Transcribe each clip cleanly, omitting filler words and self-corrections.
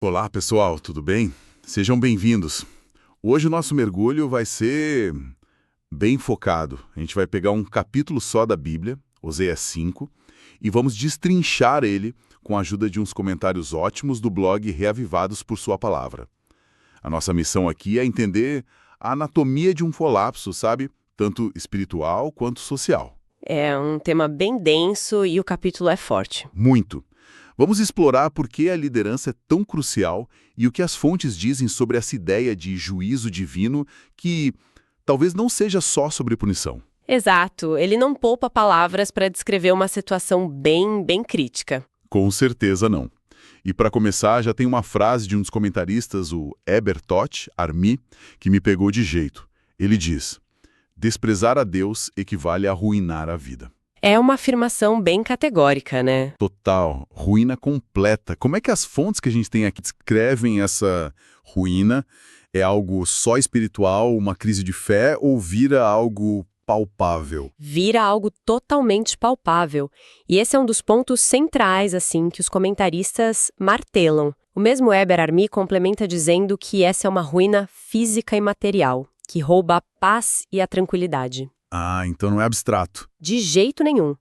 Olá, pessoal, tudo bem? Sejam bem-vindos. Hoje o nosso mergulho vai ser bem focado. A gente vai pegar um capítulo só da Bíblia, Oséias 5, e vamos destrinchar ele com a ajuda de uns comentários ótimos do blog Reavivados por Sua Palavra. A nossa missão aqui é entender a anatomia de um colapso, sabe? Tanto espiritual quanto social. É um tema bem denso e o capítulo é forte. Muito. Vamos explorar por que a liderança é tão crucial e o que as fontes dizem sobre essa ideia de juízo divino que talvez não seja só sobre punição. Exato, ele não poupa palavras para descrever uma situação bem crítica. Com certeza não. E para começar, já tem uma frase de um dos comentaristas, o Heber Todt Armi, que me pegou de jeito. Ele diz: desprezar a Deus equivale a arruinar a vida. É uma afirmação bem categórica, né? Total, ruína completa. Como é que as fontes que a gente tem aqui descrevem essa ruína? É algo só espiritual, uma crise de fé, ou vira algo palpável? Vira algo totalmente palpável. E esse é um dos pontos centrais, assim, que os comentaristas martelam. O mesmo Heber Armi complementa dizendo que essa é uma ruína física e material, que rouba a paz e a tranquilidade. Ah, então não é abstrato. De jeito nenhum.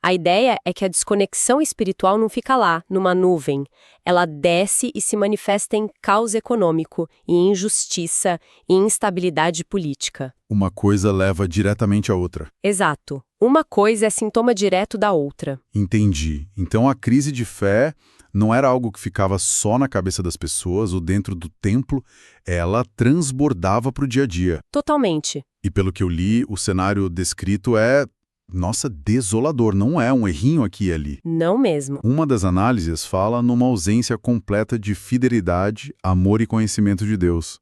A ideia é que a desconexão espiritual não fica lá, numa nuvem. Ela desce e se manifesta em caos econômico, em injustiça e instabilidade política. Uma coisa leva diretamente à outra. Exato. Uma coisa é sintoma direto da outra. Entendi. Então a crise de fé não era algo que ficava só na cabeça das pessoas ou dentro do templo, ela transbordava para o dia a dia. Totalmente. E pelo que eu li, o cenário descrito é, nossa, desolador, não é um errinho aqui e ali. Não mesmo. Uma das análises fala numa ausência completa de fidelidade, amor e conhecimento de Deus.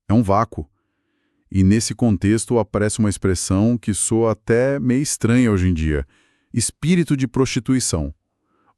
É um vácuo. E nesse contexto aparece uma expressão que soa até meio estranha hoje em dia: espírito de prostituição.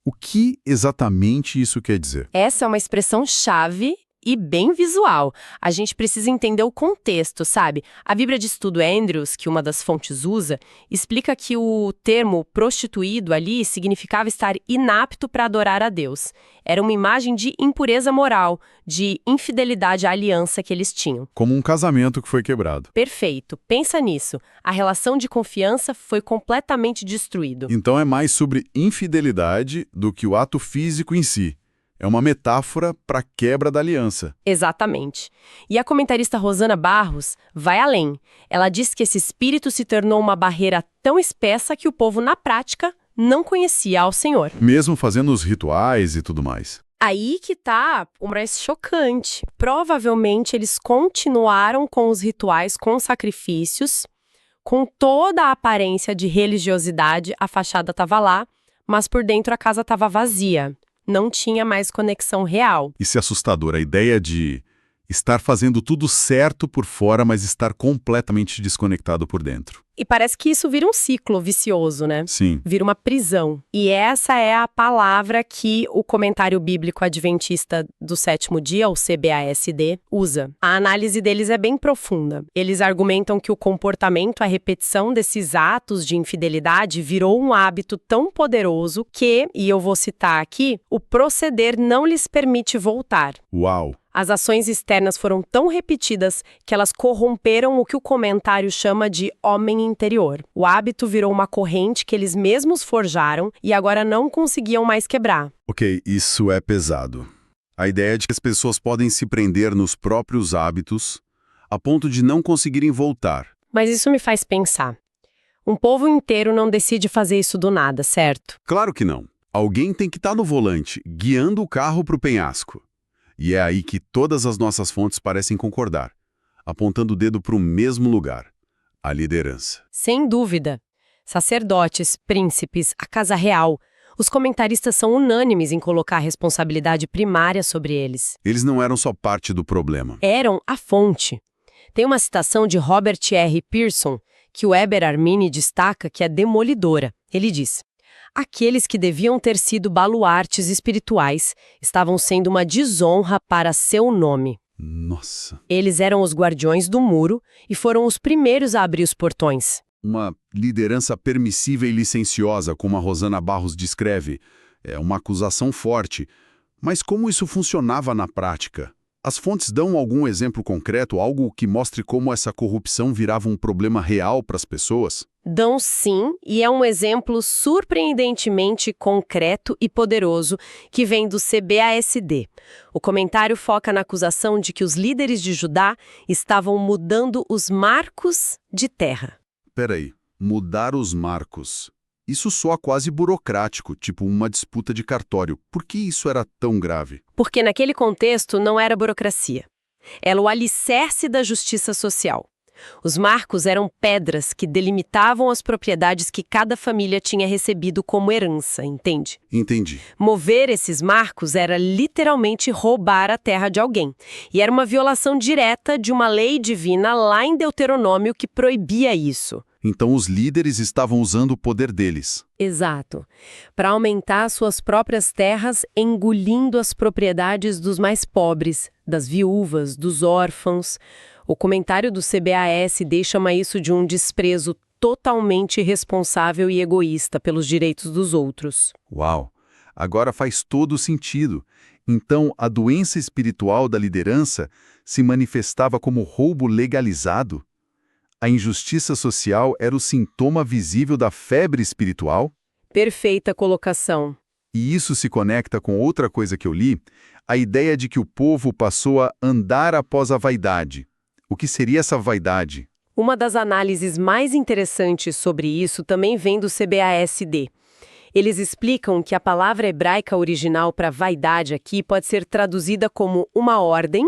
O que exatamente isso quer dizer? Essa é uma expressão-chave e bem visual. A gente precisa entender o contexto, sabe? A Bíblia de Estudo Andrews, que uma das fontes usa, explica que o termo prostituído ali significava estar inapto para adorar a Deus. Era uma imagem de impureza moral, de infidelidade à aliança que eles tinham. Como um casamento que foi quebrado. Perfeito. Pensa nisso. A relação de confiança foi completamente destruída. Então é mais sobre infidelidade do que o ato físico em si. É uma metáfora para a quebra da aliança. Exatamente. E a comentarista Rosana Barros vai além. Ela diz que esse espírito se tornou uma barreira tão espessa que o povo, na prática, não conhecia ao Senhor. Mesmo fazendo os rituais e tudo mais. Aí que tá o mais chocante. Provavelmente eles continuaram com os rituais, com os sacrifícios, com toda a aparência de religiosidade, a fachada estava lá, mas por dentro a casa estava vazia. Não tinha mais conexão real. Isso é assustador, a ideia de estar fazendo tudo certo por fora, mas estar completamente desconectado por dentro. E parece que isso vira um ciclo vicioso, né? Sim. Vira uma prisão. E essa é a palavra que o Comentário Bíblico Adventista do Sétimo Dia, o CBASD, usa. A análise deles é bem profunda. Eles argumentam que o comportamento, a repetição desses atos de infidelidade virou um hábito tão poderoso que, e eu vou citar aqui, o proceder não lhes permite voltar. Uau! As ações externas foram tão repetidas que elas corromperam o que o comentário chama de homem interior. O hábito virou uma corrente que eles mesmos forjaram e agora não conseguiam mais quebrar. Ok, isso é pesado. A ideia de que as pessoas podem se prender nos próprios hábitos a ponto de não conseguirem voltar. Mas isso me faz pensar. Um povo inteiro não decide fazer isso do nada, certo? Claro que não. Alguém tem que estar no volante, guiando o carro para o penhasco. E é aí que todas as nossas fontes parecem concordar, apontando o dedo para o mesmo lugar, a liderança. Sem dúvida. Sacerdotes, príncipes, a casa real. Os comentaristas são unânimes em colocar a responsabilidade primária sobre eles. Eles não eram só parte do problema. Eram a fonte. Tem uma citação de Robert R. Pearson, que o Heber Armini destaca que é demolidora. Ele diz: aqueles que deviam ter sido baluartes espirituais estavam sendo uma desonra para seu nome. Nossa! Eles eram os guardiões do muro e foram os primeiros a abrir os portões. Uma liderança permissiva e licenciosa, como a Rosana Barros descreve, é uma acusação forte. Mas como isso funcionava na prática? As fontes dão algum exemplo concreto, algo que mostre como essa corrupção virava um problema real para as pessoas? Dão sim, e é um exemplo surpreendentemente concreto e poderoso que vem do CBASD. O comentário foca na acusação de que os líderes de Judá estavam mudando os marcos de terra. Peraí, mudar os marcos. Isso soa quase burocrático, tipo uma disputa de cartório. Por que isso era tão grave? Porque naquele contexto não era burocracia. Era o alicerce da justiça social. Os marcos eram pedras que delimitavam as propriedades que cada família tinha recebido como herança, entende? Entendi. Mover esses marcos era literalmente roubar a terra de alguém. E era uma violação direta de uma lei divina lá em Deuteronômio que proibia isso. Então os líderes estavam usando o poder deles. Exato. Para aumentar suas próprias terras, engolindo as propriedades dos mais pobres, das viúvas, dos órfãos. O comentário do CBASD chama isso de um desprezo totalmente irresponsável e egoísta pelos direitos dos outros. Uau! Agora faz todo sentido. Então, a doença espiritual da liderança se manifestava como roubo legalizado? A injustiça social era o sintoma visível da febre espiritual? Perfeita colocação. E isso se conecta com outra coisa que eu li, a ideia de que o povo passou a andar após a vaidade. O que seria essa vaidade? Uma das análises mais interessantes sobre isso também vem do CBASD. Eles explicam que a palavra hebraica original para vaidade aqui pode ser traduzida como uma ordem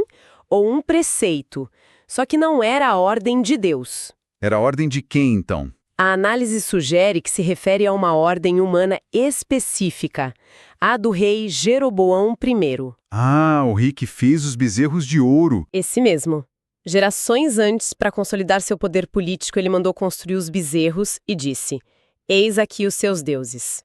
ou um preceito, só que não era a ordem de Deus. Era a ordem de quem, então? A análise sugere que se refere a uma ordem humana específica, a do rei Jeroboão I. Ah, o rei que fez os bezerros de ouro. Esse mesmo. Gerações antes, para consolidar seu poder político, ele mandou construir os bezerros e disse: "Eis aqui os seus deuses."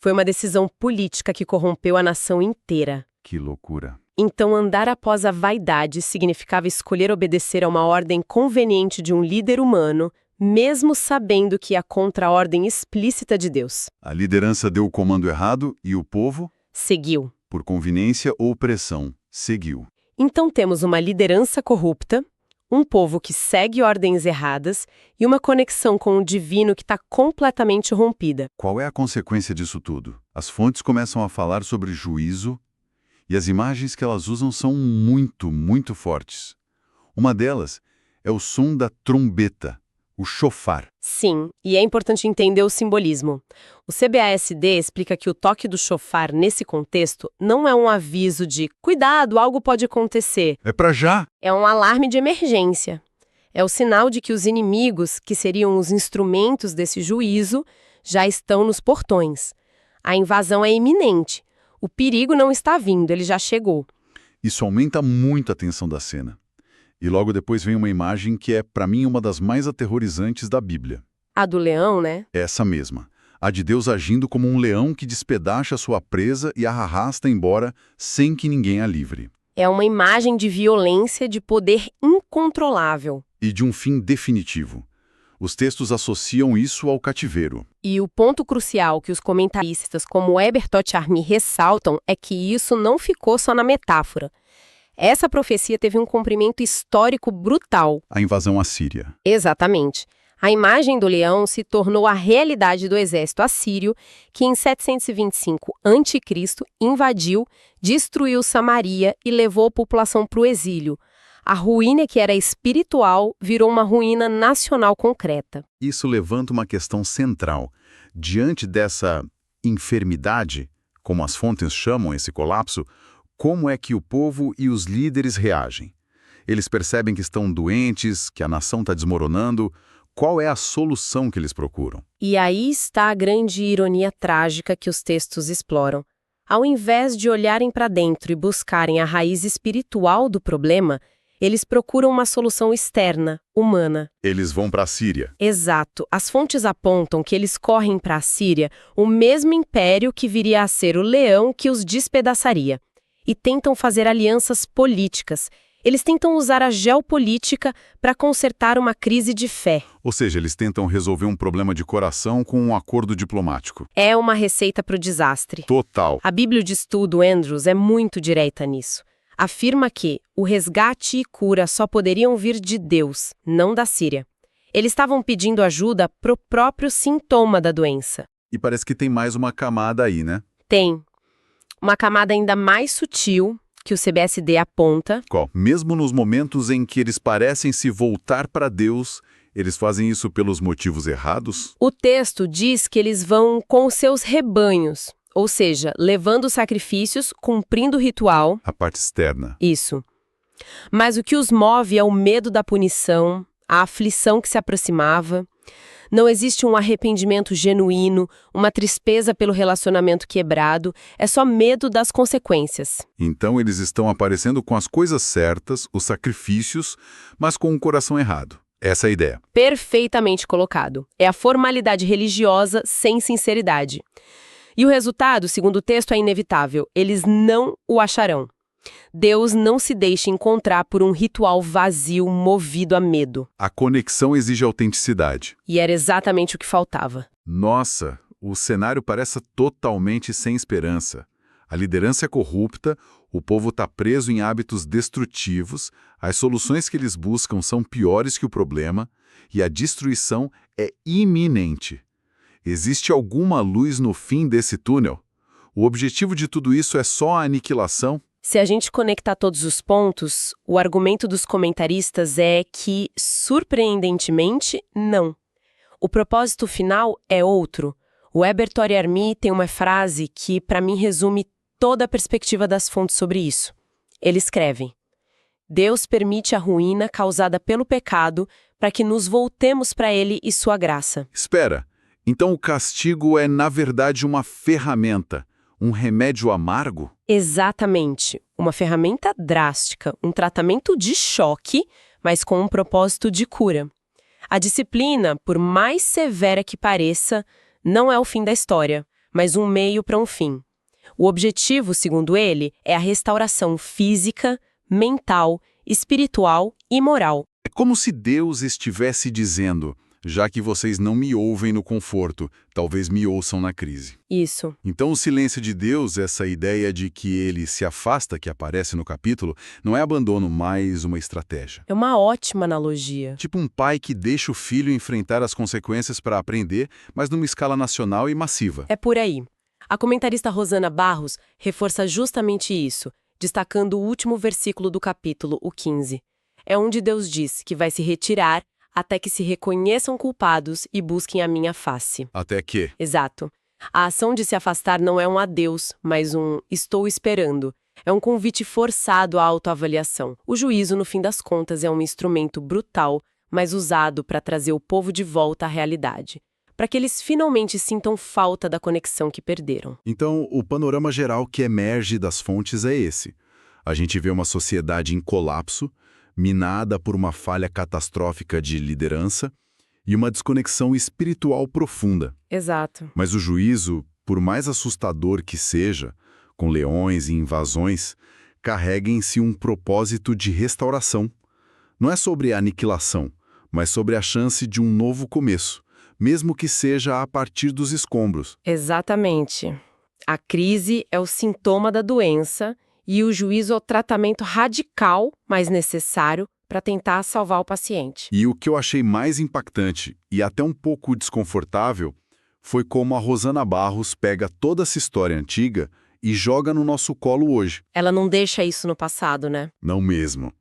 Foi uma decisão política que corrompeu a nação inteira. Que loucura. Então, andar após a vaidade significava escolher obedecer a uma ordem conveniente de um líder humano, mesmo sabendo que ia contra a ordem explícita de Deus. A liderança deu o comando errado e o povo, Seguiu. por conveniência ou pressão, seguiu. Então temos uma liderança corrupta, um povo que segue ordens erradas e uma conexão com o divino que está completamente rompida. Qual é a consequência disso tudo? As fontes começam a falar sobre juízo e as imagens que elas usam são muito fortes. Uma delas é o som da trombeta, o shofar. Sim, e é importante entender o simbolismo. O CBASD explica que o toque do shofar nesse contexto não é um aviso de "cuidado, algo pode acontecer". É pra já! É um alarme de emergência. É o sinal de que os inimigos, que seriam os instrumentos desse juízo, já estão nos portões. A invasão é iminente. O perigo não está vindo, ele já chegou. Isso aumenta muito a tensão da cena. E logo depois vem uma imagem que é, para mim, uma das mais aterrorizantes da Bíblia. A do leão, né? Essa mesma. A de Deus agindo como um leão que despedaça sua presa e a arrasta embora sem que ninguém a livre. É uma imagem de violência, de poder incontrolável. E de um fim definitivo. Os textos associam isso ao cativeiro. E o ponto crucial que os comentaristas como Heber Tochar-Mi ressaltam é que isso não ficou só na metáfora. Essa profecia teve um cumprimento histórico brutal. A invasão assíria. Exatamente. A imagem do leão se tornou a realidade do exército assírio, que em 725 a.C. invadiu, destruiu Samaria e levou a população para o exílio. A ruína que era espiritual virou uma ruína nacional concreta. Isso levanta uma questão central. Diante dessa enfermidade, como as fontes chamam esse colapso, como é que o povo e os líderes reagem? Eles percebem que estão doentes, que a nação está desmoronando. Qual é a solução que eles procuram? E aí está a grande ironia trágica que os textos exploram. Ao invés de olharem para dentro e buscarem a raiz espiritual do problema, eles procuram uma solução externa, humana. Eles vão para a Síria. Exato. As fontes apontam que eles correm para a Síria, o mesmo império que viria a ser o leão que os despedaçaria. E tentam fazer alianças políticas. Eles tentam usar a geopolítica para consertar uma crise de fé. Ou seja, eles tentam resolver um problema de coração com um acordo diplomático. É uma receita para o desastre. Total. A Bíblia de Estudo Andrews é muito direta nisso. Afirma que o resgate e cura só poderiam vir de Deus, não da Síria. Eles estavam pedindo ajuda pro próprio sintoma da doença. E parece que tem mais uma camada aí, né? Tem uma camada ainda mais sutil que o CBSD aponta. Qual? Mesmo nos momentos em que eles parecem se voltar para Deus, eles fazem isso pelos motivos errados? O texto diz que eles vão com os seus rebanhos, ou seja, levando sacrifícios, cumprindo o ritual. A parte externa. Isso. Mas o que os move é o medo da punição, a aflição que se aproximava. Não existe um arrependimento genuíno, uma tristeza pelo relacionamento quebrado, é só medo das consequências. Então eles estão aparecendo com as coisas certas, os sacrifícios, mas com o coração errado. Essa é a ideia. Perfeitamente colocado. É a formalidade religiosa sem sinceridade. E o resultado, segundo o texto, é inevitável. Eles não o acharão. Deus não se deixa encontrar por um ritual vazio movido a medo. A conexão exige autenticidade. E era exatamente o que faltava. Nossa, o cenário parece totalmente sem esperança. A liderança é corrupta, o povo está preso em hábitos destrutivos, as soluções que eles buscam são piores que o problema e a destruição é iminente. Existe alguma luz no fim desse túnel? O objetivo de tudo isso é só a aniquilação? Se a gente conectar todos os pontos, o argumento dos comentaristas é que, surpreendentemente, não. O propósito final é outro. O Heber Torriarmi tem uma frase que, para mim, resume toda a perspectiva das fontes sobre isso. Ele escreve: Deus permite a ruína causada pelo pecado para que nos voltemos para Ele e sua graça. Espera, então o castigo é, na verdade, uma ferramenta, um remédio amargo? Exatamente. Uma ferramenta drástica, um tratamento de choque, mas com um propósito de cura. A disciplina, por mais severa que pareça, não é o fim da história, mas um meio para um fim. O objetivo, segundo ele, é a restauração física, mental, espiritual e moral. É como se Deus estivesse dizendo: já que vocês não me ouvem no conforto, talvez me ouçam na crise. Isso. Então o silêncio de Deus, essa ideia de que ele se afasta, que aparece no capítulo, não é abandono, mas uma estratégia. É uma ótima analogia. Tipo um pai que deixa o filho enfrentar as consequências para aprender, mas numa escala nacional e massiva. É por aí. A comentarista Rosana Barros reforça justamente isso, destacando o último versículo do capítulo, o 15. É onde Deus diz que vai se retirar até que se reconheçam culpados e busquem a minha face. Até que? Exato. A ação de se afastar não é um adeus, mas um estou esperando. É um convite forçado à autoavaliação. O juízo, no fim das contas, é um instrumento brutal, mas usado para trazer o povo de volta à realidade, para que eles finalmente sintam falta da conexão que perderam. Então, o panorama geral que emerge das fontes é esse. A gente vê uma sociedade em colapso, minada por uma falha catastrófica de liderança e uma desconexão espiritual profunda. Exato. Mas o juízo, por mais assustador que seja, com leões e invasões, carrega em si um propósito de restauração. Não é sobre a aniquilação, mas sobre a chance de um novo começo, mesmo que seja a partir dos escombros. Exatamente. A crise é o sintoma da doença e o juízo é o tratamento radical, mas necessário, para tentar salvar o paciente. E o que eu achei mais impactante e até um pouco desconfortável foi como a Rosana Barros pega toda essa história antiga e joga no nosso colo hoje. Ela não deixa isso no passado, né? Não mesmo.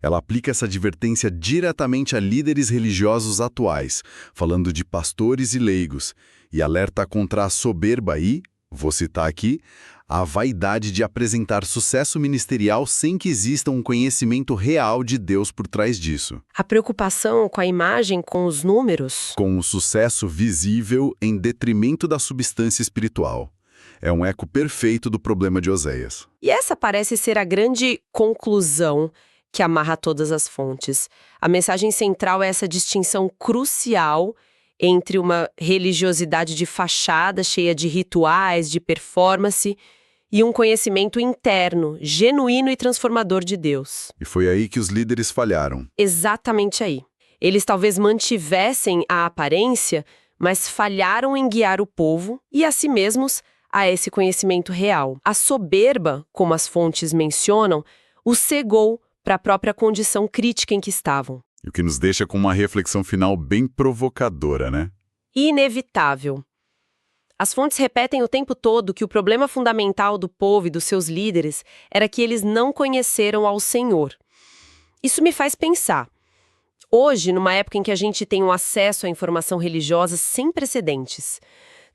Ela aplica essa advertência diretamente a líderes religiosos atuais, falando de pastores e leigos, e alerta contra a soberba e, vou citar aqui, a vaidade de apresentar sucesso ministerial sem que exista um conhecimento real de Deus por trás disso. A preocupação com a imagem, com os números. Com o sucesso visível em detrimento da substância espiritual. É um eco perfeito do problema de Oséias. E essa parece ser a grande conclusão que amarra todas as fontes. A mensagem central é essa distinção crucial entre uma religiosidade de fachada cheia de rituais, de performance, e um conhecimento interno, genuíno e transformador de Deus. E foi aí que os líderes falharam. Exatamente aí. Eles talvez mantivessem a aparência, mas falharam em guiar o povo e a si mesmos a esse conhecimento real. A soberba, como as fontes mencionam, os cegou para a própria condição crítica em que estavam. O que nos deixa com uma reflexão final bem provocadora, né? Inevitável. As fontes repetem o tempo todo que o problema fundamental do povo e dos seus líderes era que eles não conheceram ao Senhor. Isso me faz pensar. Hoje, numa época em que a gente tem um acesso à informação religiosa sem precedentes,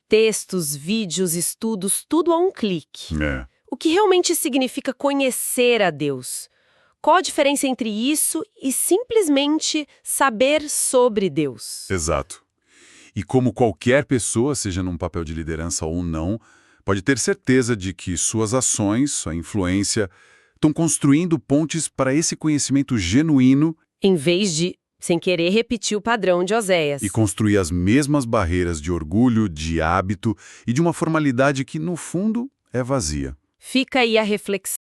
textos, vídeos, estudos, tudo a um clique. O que realmente significa conhecer a Deus? Qual a diferença entre isso e simplesmente saber sobre Deus? Exato. E como qualquer pessoa, seja num papel de liderança ou não, pode ter certeza de que suas ações, sua influência, estão construindo pontes para esse conhecimento genuíno Em vez de, sem querer, repetir o padrão de Oséias. e construir as mesmas barreiras de orgulho, de hábito e de uma formalidade que, no fundo, é vazia. Fica aí a reflexão.